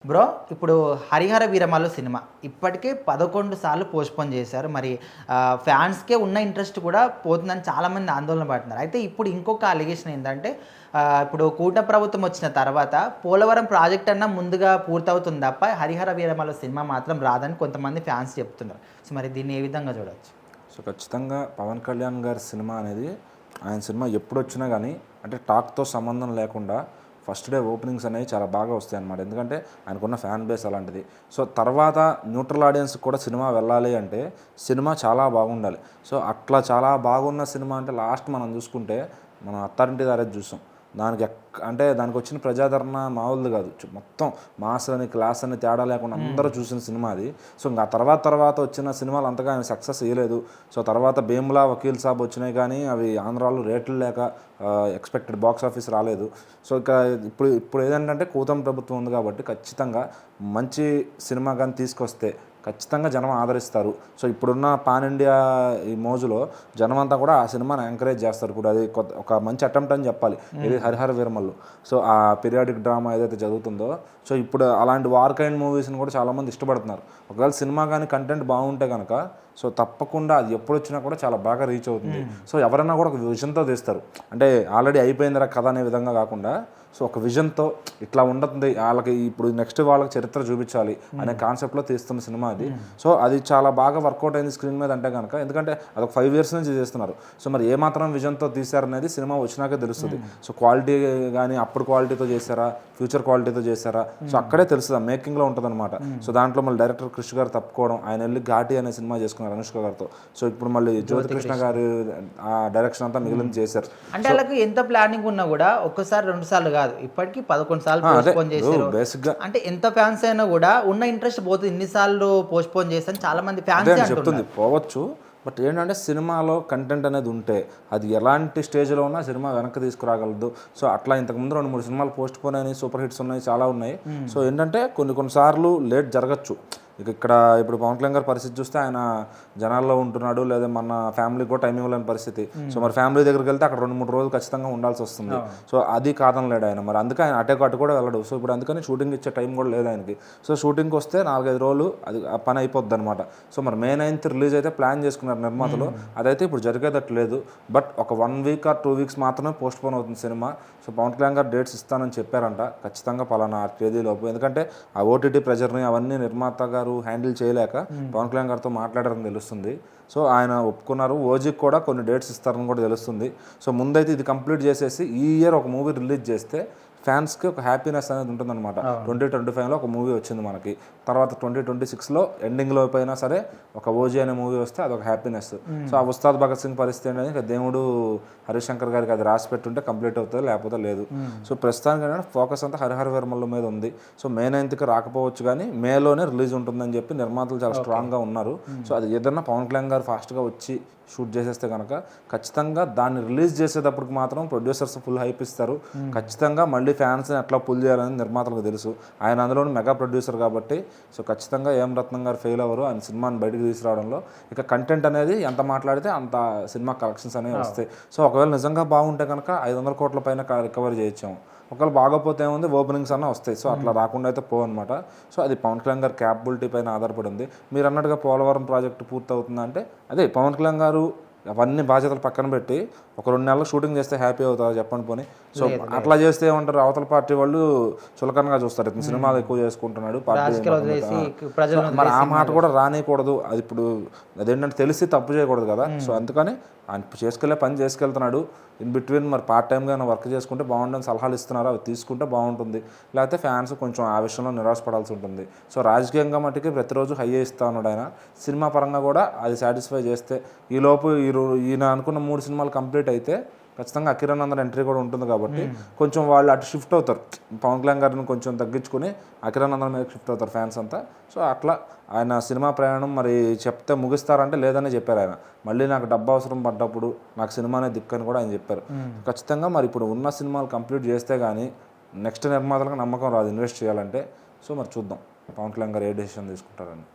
Bro ఇప్పుడు 'Harihara Veeramallu' cinema ఇప్పటికే 11 సార్లు పోస్ట్‌పోన్ చేశారు. మరి ఫ్యాన్స్‌కే ఉన్న ఇంట్రెస్ట్ కూడా పోతుందని చాలామంది ఆందోళన పడుతున్నారు. అయితే ఇప్పుడు ఇంకొక అలిగేషన్ ఏందంటే ఇప్పుడు కూటమి ప్రభుత్వం వచ్చిన తర్వాత పోలవరం ప్రాజెక్ట్ అన్నా ముందుగా పూర్తవుతుంది తప్ప 'హరిహర వీరమల్లు' సినిమా మాత్రం రాదని కొంతమంది ఫ్యాన్స్ చెప్తున్నారు. సో మరి దీన్ని ఏ విధంగా చూడొచ్చు? సో ఖచ్చితంగా పవన్ కళ్యాణ్ గారి సినిమా అనేది ఆయన సినిమా ఎప్పుడొచ్చినా కానీ అంటే టాక్తో సంబంధం లేకుండా ఫస్ట్ డే ఓపెనింగ్స్ అనేవి చాలా బాగా వస్తాయి అన్నమాట. ఎందుకంటే ఆయనకున్న ఫ్యాన్ బేస్ అలాంటిది. సో తర్వాత న్యూట్రల్ ఆడియన్స్ కూడా సినిమా వెళ్ళాలి అంటే సినిమా చాలా బాగుండాలి. సో అట్లా చాలా బాగున్న సినిమా అంటే లాస్ట్ మనం చూసుకుంటే మనం అత్తారింటి దారేది చూసాం. దానికి అంటే దానికి వచ్చిన ప్రజాదరణ మామూలుది కాదు. మొత్తం మాస్ అని క్లాస్ అని తేడా లేకుండా అందరూ చూసిన సినిమా అది. సో ఇంకా తర్వాత వచ్చిన సినిమాలు అంతగా ఆయన సక్సెస్ ఇవ్వలేదు. సో తర్వాత భీమ్లా, వకీల్ సాబ్ వచ్చినాయి కానీ అవి ఆంధ్రాలో రేట్లు లేక ఎక్స్పెక్టెడ్ బాక్స్ ఆఫీస్ రాలేదు. సో ఇక ఇప్పుడు ఏదంటే కూటమి ప్రభుత్వం ఉంది కాబట్టి ఖచ్చితంగా మంచి సినిమా కానీ తీసుకొస్తే ఖచ్చితంగా జనం ఆదరిస్తారు. సో ఇప్పుడున్న పాన్ ఇండియా ఈ మోజులో జనం అంతా కూడా ఆ సినిమాని ఎంకరేజ్ చేస్తారు కూడా. అది ఒక మంచి అటెంప్ట్ అని చెప్పాలి. ఇది 'హరిహర వీరమల్లు'. సో ఆ పీరియాడిక్ డ్రామా ఏదైతే జరుగుతుందో సో ఇప్పుడు అలాంటి వార్ కైండ్ మూవీస్ని కూడా చాలామంది ఇష్టపడుతున్నారు. ఒకవేళ సినిమా కానీ కంటెంట్ బాగుంటే కనుక సో తప్పకుండా అది ఎప్పుడు వచ్చినా కూడా చాలా బాగా రీచ్ అవుతుంది. సో ఎవరైనా కూడా ఒక విజన్తో తీస్తారు. అంటే ఆల్రెడీ అయిపోయిందిరా కథ అనే విధంగా కాకుండా సో ఒక విజన్తో ఇట్లా ఉంటుంది వాళ్ళకి ఇప్పుడు నెక్స్ట్ వాళ్ళకి చరిత్ర చూపించాలి అనే కాన్సెప్ట్లో తీస్తున్న సినిమా అది. సో అది చాలా బాగా వర్కౌట్ అయింది స్క్రీన్ మీద అంటే కనుక. ఎందుకంటే అదొక 5 years నుంచి చేస్తున్నారు. సో మరి ఏమాత్రం విజన్తో తీశారనేది సినిమా వచ్చినాకే తెలుస్తుంది. సో క్వాలిటీ కానీ అప్పుడు క్వాలిటీతో చేశారా, ఫ్యూచర్ క్వాలిటీతో చేశారా, సో అక్కడే తెలుస్తుంది. మేకింగ్లో ఉంటుంది అనమాట. సో దాంట్లో మళ్ళీ డైరెక్టర్ కృష్ణ గారు తప్పుకోవడం, ఆయన వెళ్ళి ఘాటి అనే సినిమా చేసుకున్నారు అనుష్క గారితో. సో ఇప్పుడు మళ్ళీ జ్యోతికృష్ణ గారు ఆ డైరెక్షన్ అంతా మిగిలిన చేశారు. అంటే వాళ్ళకి ఎంత ప్లానింగ్ ఉన్నా కూడా ఒక్కసారి 2 సార్లు కాదు, ఇప్పటికీ 11 సార్లు పోస్ట్‌పోన్ చేశారు. బేసిక్గా అంటే ఎంత ఫ్యాన్స్ అయినా కూడా ఉన్న ఇంట్రెస్ట్ పోతుంది. ఇన్నిసార్లు పోస్ట్‌పోన్ చేస్తాను చాలా మంది ఫ్యాన్స్ చెప్తుంది పోవచ్చు. బట్ ఏంటంటే సినిమాలో కంటెంట్ అనేది ఉంటే అది ఎలాంటి స్టేజ్లో ఉన్నా సినిమా వెనక్కి తీసుకురాగలదు. సో అట్లా ఇంతకుముందు 2-3 సినిమాలు పోస్ట్‌పోన్ అయినాయి, సూపర్ హిట్స్ ఉన్నాయి, చాలా ఉన్నాయి. సో ఏంటంటే కొన్నిసార్లు లేట్ జరగచ్చు. ఇప్పుడు పవన్ కళ్యాణ్ గారి పరిస్థితి చూస్తే ఆయన జనాల్లో ఉంటున్నాడు, లేదా మన ఫ్యామిలీకి కూడా టైమింగ్ లేని పరిస్థితి. సో మరి ఫ్యామిలీ దగ్గరికి వెళ్తే అక్కడ 2-3 రోజులు ఖచ్చితంగా ఉండాల్సి వస్తుంది. సో అది కాదనలేడు ఆయన. మరి అందుకే ఆయన అటు కూడా వెళ్ళడు. సో ఇప్పుడు అందుకని షూటింగ్ ఇచ్చే టైం కూడా లేదు ఆయనకి. సో షూటింగ్కి వస్తే 4-5 రోజులు అది ఆ పని అయిపోద్ది అనమాట. సో మరి May 9th రిలీజ్ అయితే ప్లాన్ చేసుకున్నారు నిర్మాతలు. అదైతే ఇప్పుడు జరిగేటట్టు లేదు. బట్ ఒక 1 week or 2 weeks మాత్రమే పోస్ట్‌పోన్ అవుతుంది సినిమా. సో పవన్ కళ్యాణ్ గారు డేట్స్ ఇస్తానని చెప్పారంట ఖచ్చితంగా పలానా తేదీలోపు. ఎందుకంటే ఆ ఓటీటీ ప్రెజర్ని అవన్నీ నిర్మాత గారు హ్యాండిల్ చేయలేక పవన్ కళ్యాణ్ గారితో మాట్లాడారని తెలుస్తుంది. సో ఆయన ఒప్పుకున్నారు. ఓజీకి కూడా కొన్ని డేట్స్ ఇస్తారని కూడా తెలుస్తుంది. సో ముందైతే ఇది కంప్లీట్ చేసేసి ఈ ఇయర్ ఒక మూవీ రిలీజ్ చేస్తే ఫ్యాన్స్కి ఒక హ్యాపీనెస్ అనేది ఉంటుందన్నమాట. 2025లో ఒక మూవీ వచ్చింది మనకి. తర్వాత 2026లో ఎండింగ్లో అయినా సరే ఒక ఓజీ అనే మూవీ వస్తే అదొక హ్యాపీనెస్. సో ఆ ఉస్తాద్ భగత్ సింగ్ పరిస్థితి అనేది దేవుడు హరిశంకర్ గారికి అది రాసి పెట్టుంటే కంప్లీట్ అవుతుంది, లేకపోతే లేదు. సో ప్రస్తుతానికి ఏంటంటే ఫోకస్ అంతా 'హరిహర వీరమల్లు' మీద ఉంది. సో May 9th రాకపోవచ్చు కానీ మేలోనే రిలీజ్ ఉంటుందని చెప్పి నిర్మాతలు చాలా స్ట్రాంగ్గా ఉన్నారు. సో అది ఏదన్నా పవన్ కళ్యాణ్ గారు ఫాస్ట్గా వచ్చి షూట్ చేసేస్తే కనుక ఖచ్చితంగా దాన్ని రిలీజ్ చేసేటప్పటికి మాత్రం ప్రొడ్యూసర్స్ ఫుల్ హైప్ ఇస్తారు. ఖచ్చితంగా మళ్ళీ ఫ్యాన్స్ని ఎట్లా పుల్ చేయాలని నిర్మాతలకు తెలుసు. ఆయన అందులోని మెగా ప్రొడ్యూసర్ కాబట్టి సో ఖచ్చితంగా ఏం రత్నం గారు ఫెయిల్ అవ్వరు ఆయన సినిమాని బయటకు తీసుకురావడంలో. ఇక కంటెంట్ అనేది ఎంత మాట్లాడితే అంత సినిమా కలెక్షన్స్ అనేవి వస్తాయి. సో ఒకవేళ నిజంగా బాగుంటే కనుక 500 కోట్ల పైన రికవరీ చేయొచ్చాము. ఒకవేళ బాగోపోతే ఏముంది, ఓపెనింగ్స్ అన్న వస్తాయి. సో అట్లా రాకుండా అయితే అనమాట. సో అది పవన్ కళ్యాణ్ గారి క్యాపబిలిటీ పైన ఆధారపడి ఉంది. మీరు అన్నట్టుగా పోలవరం ప్రాజెక్టు పూర్తి అవుతుందంటే అదే పవన్ కళ్యాణ్ గారు అవన్నీ బాధ్యతలు పక్కన పెట్టి ఒక 2 నెలలు షూటింగ్ చేస్తే హ్యాపీ అవుతారు చెప్పండి పోనీ. సో అట్లా చేస్తే ఏమంటారు, అవతల పార్టీ వాళ్ళు చులకనగా చూస్తారు. ఇతను సినిమాలు ఎక్కువ చేసుకుంటున్నాడు పార్టీ. మరి ఆ మాట కూడా రానియకూడదు. అది ఇప్పుడు అదేంటంటే తెలిసి తప్పు చేయకూడదు కదా. సో అందుకని ఆయన చేసుకెళ్ళే పని చేసుకెళ్తున్నాడు. ఇన్ బిట్వీన్ మరి పార్ట్ టైమ్గా వర్క్ చేసుకుంటే బాగుంటుంది, సలహాలు ఇస్తున్నారు, అవి తీసుకుంటే బాగుంటుంది. లేకపోతే ఫ్యాన్స్ కొంచెం ఆ విషయంలో నిరాశపడాల్సి ఉంటుంది. సో రాజకీయంగా మట్టుకి ప్రతిరోజు హై ఇస్తా ఉన్నాడు ఆయన. సినిమా పరంగా కూడా అది సాటిస్ఫై చేస్తే ఈలోపు ఈయన అనుకున్న 3 సినిమాలు కంప్లీట్ అయితే ఖచ్చితంగా అకిరానందన్ ఎంట్రీ కూడా ఉంటుంది కాబట్టి కొంచెం వాళ్ళు అటు షిఫ్ట్ అవుతారు. పవన్ కళ్యాణ్ గారిని కొంచెం తగ్గించుకుని అకిరానందన్ మీద షిఫ్ట్ అవుతారు ఫ్యాన్స్ అంతా. సో అట్లా ఆయన సినిమా ప్రయాణం మరి చెప్తే ముగిస్తారంటే లేదని చెప్పారు ఆయన. మళ్ళీ నాకు డబ్బు అవసరం పడ్డప్పుడు నాకు సినిమానే దిక్కని కూడా ఆయన చెప్పారు. ఖచ్చితంగా మరి ఇప్పుడు ఉన్న సినిమాలు కంప్లీట్ చేస్తే కానీ నెక్స్ట్ నిర్మాతలకు నమ్మకం రాదు ఇన్వెస్ట్ చేయాలంటే. సో మరి చూద్దాం పవన్ కళ్యాణ్ గారు ఏ డెసిషన్ తీసుకుంటారని.